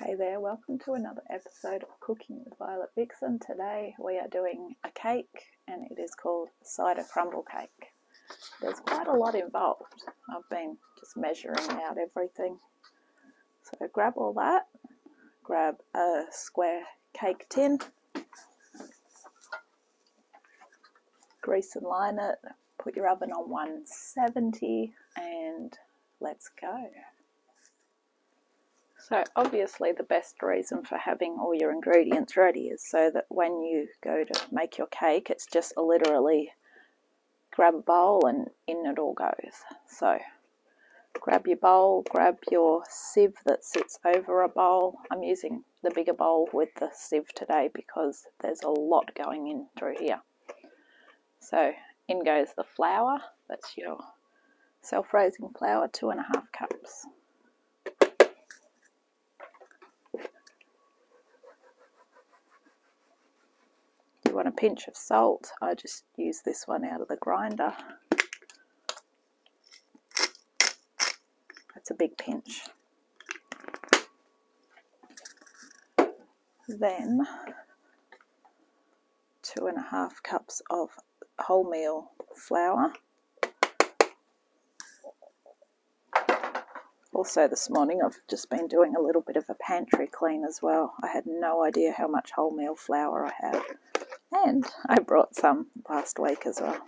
Hey there, welcome to another episode of Cooking with Violet Vixen. Today we are doing a cake and it is called cider crumble cake. There's quite a lot involved. I've been just measuring out everything. So grab all that, grab a square cake tin, grease and line it, put your oven on 170 and let's go. So obviously the best reason for having all your ingredients ready is so that when you go to make your cake, it's just literally grab a bowl and in it all goes. So grab your bowl, grab your sieve that sits over a bowl. I'm using the bigger bowl with the sieve today because there's a lot going in through here. So in goes the flour. That's your self-raising flour, 2.5 cups. You want a pinch of salt. I just use this one out of the grinder. That's a big pinch. Then 2.5 cups of wholemeal flour. Also this morning I've just been doing a little bit of a pantry clean as well. I had no idea how much wholemeal flour I had. And I brought some last week as well.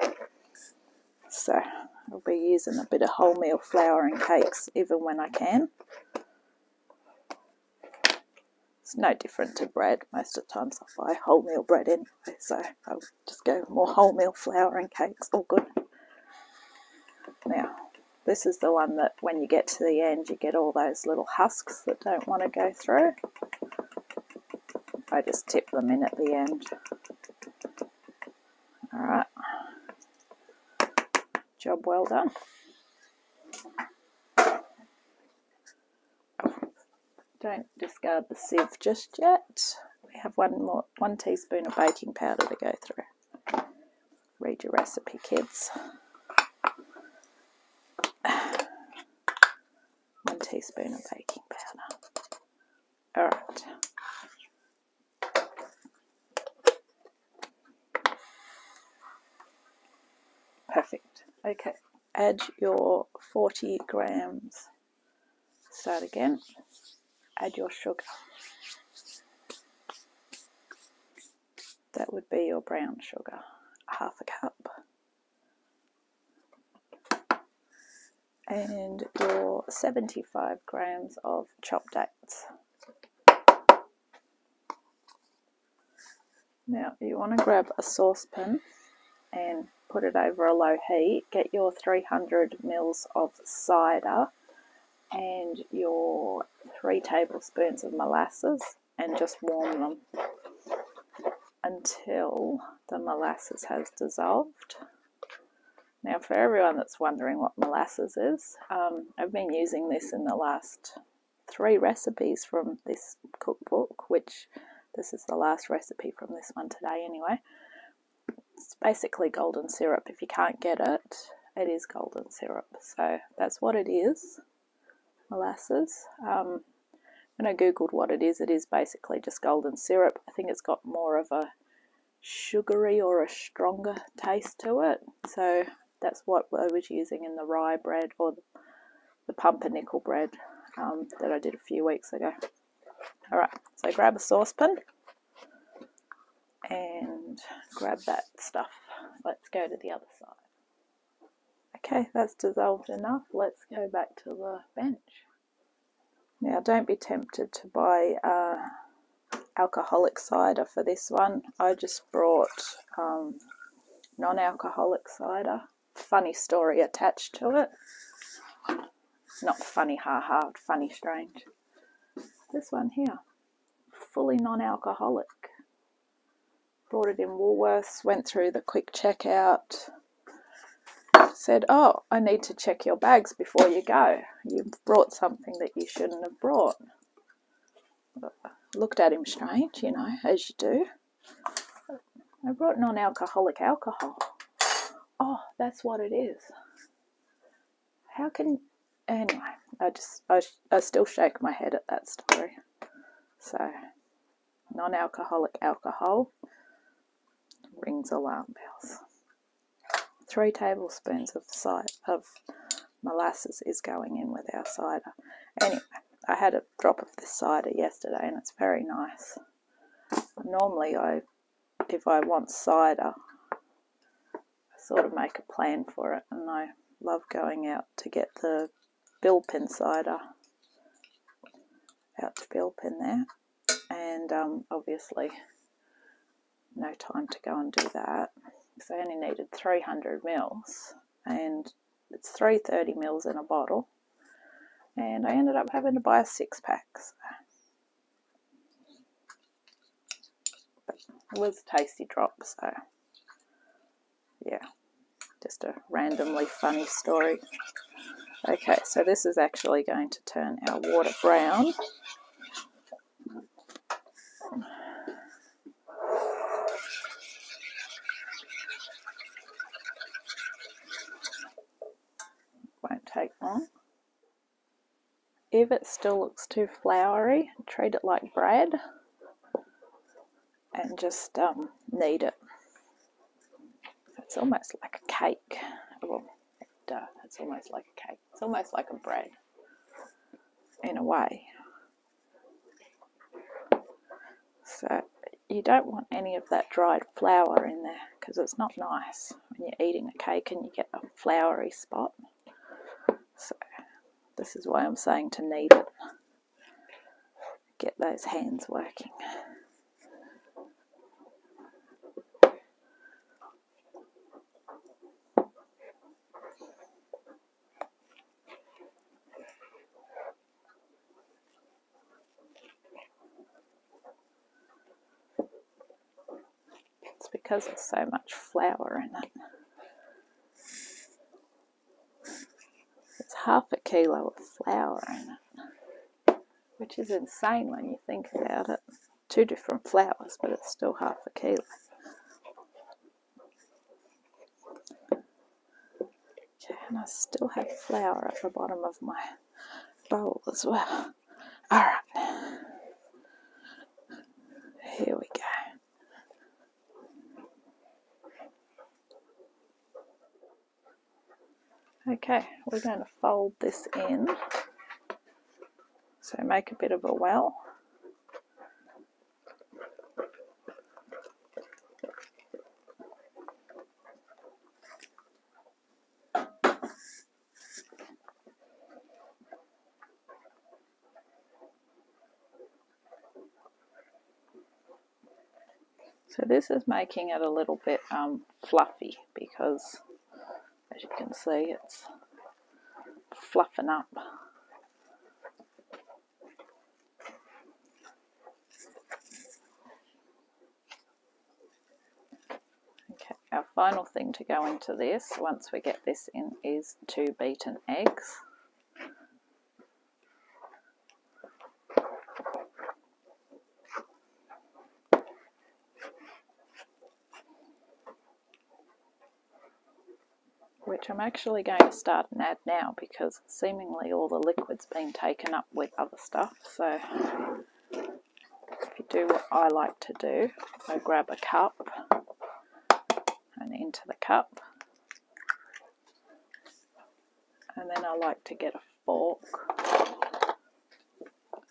So I'll be using a bit of wholemeal flour in cakes even when I can. It's no different to bread. Most of the times I buy wholemeal bread anyway, so I'll just go more wholemeal flour in cakes. All good. Now, this is the one that when you get to the end, you get all those little husks that don't want to go through. I just tip them in at the end. Alright, job well done. Don't discard the sieve just yet. We have one teaspoon of baking powder to go through. Read your recipe, kids. 1 teaspoon of baking powder. Alright. Perfect. Okay, add your 40 grams. Start again. Add your sugar. That would be your brown sugar, 1/2 cup. And your 75 grams of chopped dates. Now you want to grab a saucepan and put it over a low heat. Get your 300 mils of cider and your 3 tablespoons of molasses and just warm them until the molasses has dissolved. Now for everyone that's wondering what molasses is, I've been using this in the last 3 recipes from this cookbook, which this is the last recipe from this one today anyway. It's basically golden syrup. If you can't get it, it is golden syrup. So that's what it is, molasses. When I googled what it is basically just golden syrup. I think it's got more of a sugary or a stronger taste to it. So that's what I was using in the rye bread or the pumpernickel bread that I did a few weeks ago. Alright, so grab a saucepan and grab that stuff. Let's go to the other side. Okay, that's dissolved enough. Let's go back to the bench. Now don't be tempted to buy alcoholic cider for this one. I just brought non-alcoholic cider. Funny story attached to it. Not funny, ha-ha, funny, strange. This one here, fully non-alcoholic. Brought it in Woolworths, went through the quick checkout, said, oh, I need to check your bags before you go. You brought something that you shouldn't have brought. Looked at him strange, you know, as you do. I brought non-alcoholic alcohol. Oh, that's what it is. How can... Anyway, I still shake my head at that story. So non-alcoholic alcohol rings alarm bells. 3 tablespoons of molasses is going in with our cider. Anyway, I had a drop of this cider yesterday and it's very nice. Normally if I want cider, I sort of make a plan for it, and I love going out to get the Bilpin cider out to Bilpin there, and obviously no time to go and do that, because I only needed 300 mils, and it's 330 mils in a bottle, and I ended up having to buy a 6-pack. But it was a tasty drop, so yeah, just a randomly funny story. Okay, so this is actually going to turn our water brown. Won't take long. If it still looks too floury, treat it like bread and just knead it. It's almost like a cake. Well, it's almost like a cake. It's almost like a bread in a way. So you don't want any of that dried flour in there, because it's not nice when you're eating a cake and you get a floury spot. So this is why I'm saying to knead it. Get those hands working. It's because there's so much flour in it. It's half a kilo of flour in it, which is insane when you think about it. 2 different flours, but it's still half a kilo. Okay, and I still have flour at the bottom of my bowl as well. Alright, here we go. Okay, we're going to fold this in. So make a bit of a well. So this is making it a little bit fluffy, because as you can see it's fluffing up. Okay, our final thing to go into this, once we get this in, is 2 beaten eggs. Which I'm actually going to start and add now, because seemingly all the liquid's been taken up with other stuff. So if you do what I like to do, I grab a cup and into the cup, and then I like to get a fork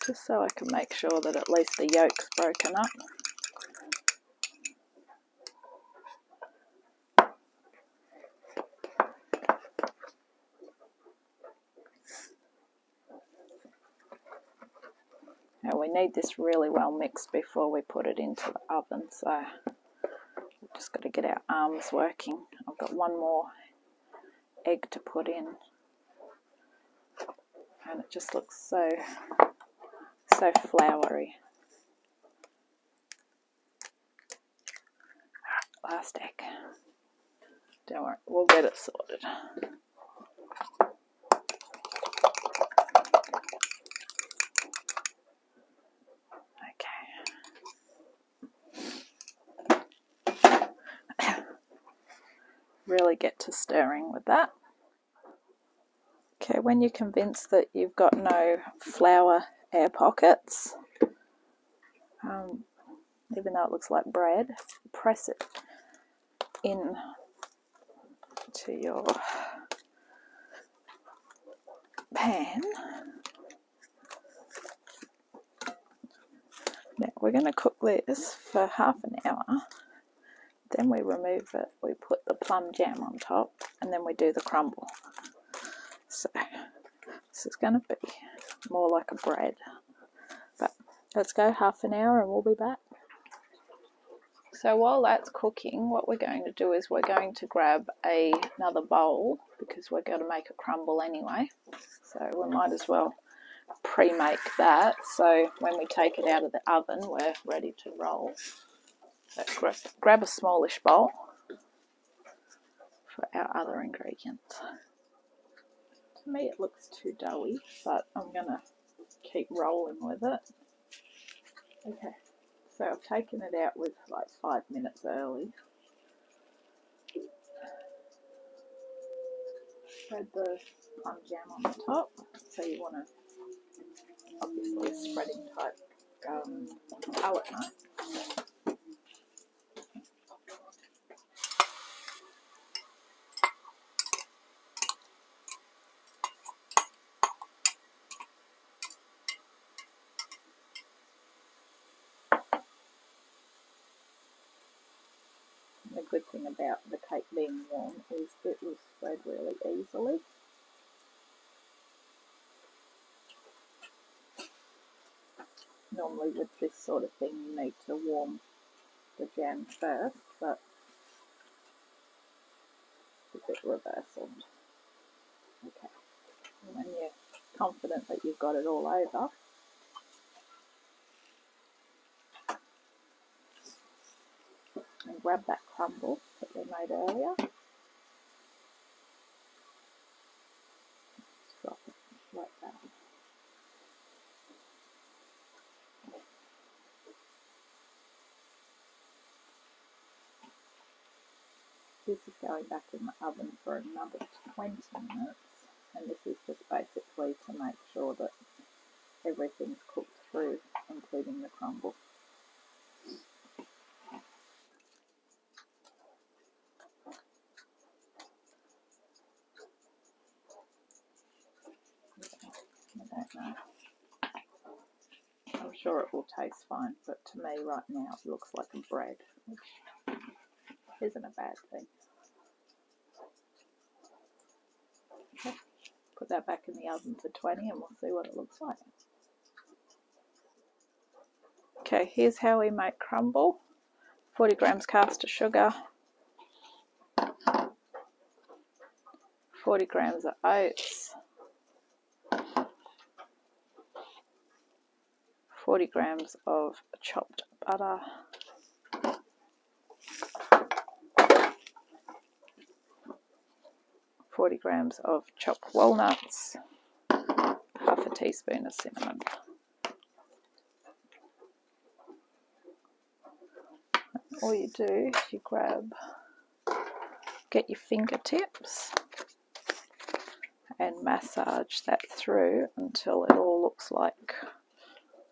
just so I can make sure that at least the yolk's broken up. Now we need this really well mixed before we put it into the oven, so we've just got to get our arms working. I've got one more egg to put in, and it just looks so floury. Last egg. Don't worry, we'll get it sorted. Really get to stirring with that. Okay, when you're convinced that you've got no flour air pockets, Even though it looks like bread, press it in to your pan. Now we're going to cook this for half an hour, then we remove it, we put the plum jam on top, and then we do the crumble. So this is going to be more like a bread, but let's go half an hour and we'll be back. So while that's cooking, what we're going to do is we're going to grab another bowl, because we're going to make a crumble anyway, so we might as well pre-make that, so when we take it out of the oven we're ready to roll. So grab a smallish bowl for our other ingredients. To me it looks too doughy, but I'm going to keep rolling with it. Okay, so I've taken it out with like 5 minutes early. Spread the plum jam on the top, so you want to obviously a spreading type palette knife. The good thing about the cake being warm is it will spread really easily. Normally with this sort of thing you need to warm the jam first, but it's a bit reversal. Okay, and when you're confident that you've got it all over, and grab that crumble that we made earlier. Just drop it like that. This is going back in the oven for another 20 minutes, and this is just basically to make sure that everything's cooked through, including the crumble. I don't know. I'm sure it will taste fine, but to me right now it looks like a bread, which isn't a bad thing. Okay. Put that back in the oven for 20 and we'll see what it looks like. Okay, here's how we make crumble. 40 grams caster sugar, 40 grams of oats, 40 grams of chopped butter, 40 grams of chopped walnuts, half a teaspoon of cinnamon. All you do is you get your fingertips and massage that through until it all looks like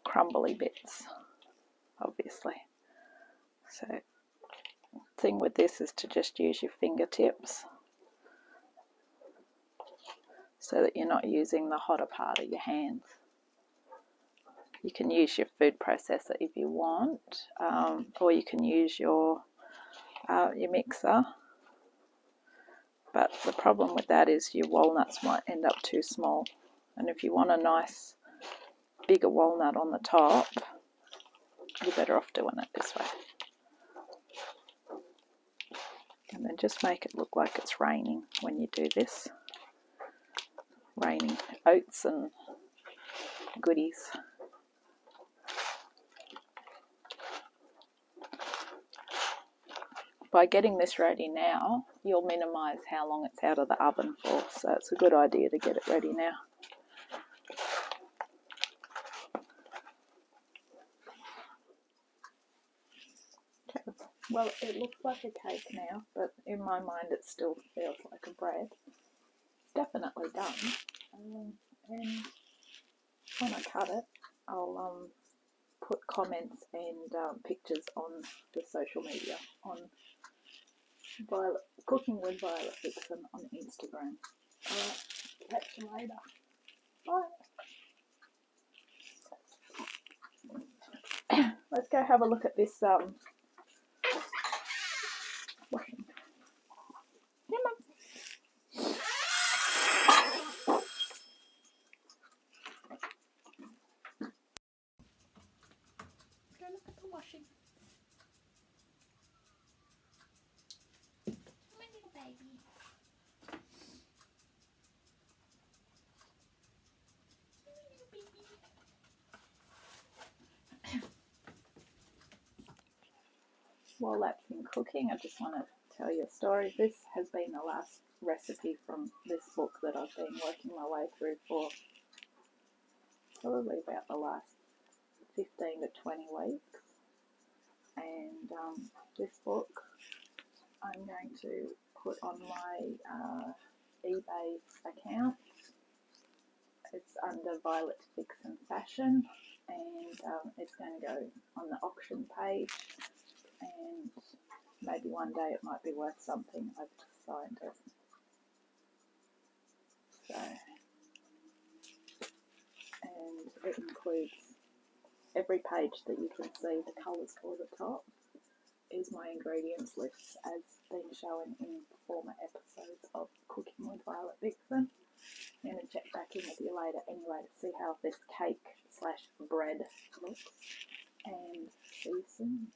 crumbly bits, obviously. So the thing with this is to just use your fingertips so that you're not using the hotter part of your hands. You can use your food processor if you want, or you can use your mixer. But the problem with that is your walnuts might end up too small. And if you want a nice bigger walnut on the top, you're better off doing it this way. And then just make it look like it's raining when you do this. Raining oats and goodies. By getting this ready now, you'll minimise how long it's out of the oven for, so it's a good idea to get it ready now. Okay. Well, it looks like a cake now, but in my mind it still feels like a bread. It's definitely done, and when I cut it, I'll put comments and pictures on the social media on Cooking with Violet Vixen on Instagram. Alright, catch you later. Bye. Let's go have a look at this washing. Come on. Let's go look at the washing. My little baby. While that's been cooking, I just want to tell you a story. This has been the last recipe from this book that I've been working my way through for probably about the last 15 to 20 weeks. And this book I'm going to put on my eBay account. It's under Violet Vixen Fashion, and it's going to go on the auction page, and maybe one day it might be worth something. I've just signed it. So, and it includes every page that you can see, the colours for the top is my ingredients list as been shown in former episodes of Cooking with Violet Vixen. I'm going to check back in with you later anyway to see how this cake/bread looks, and see you soon.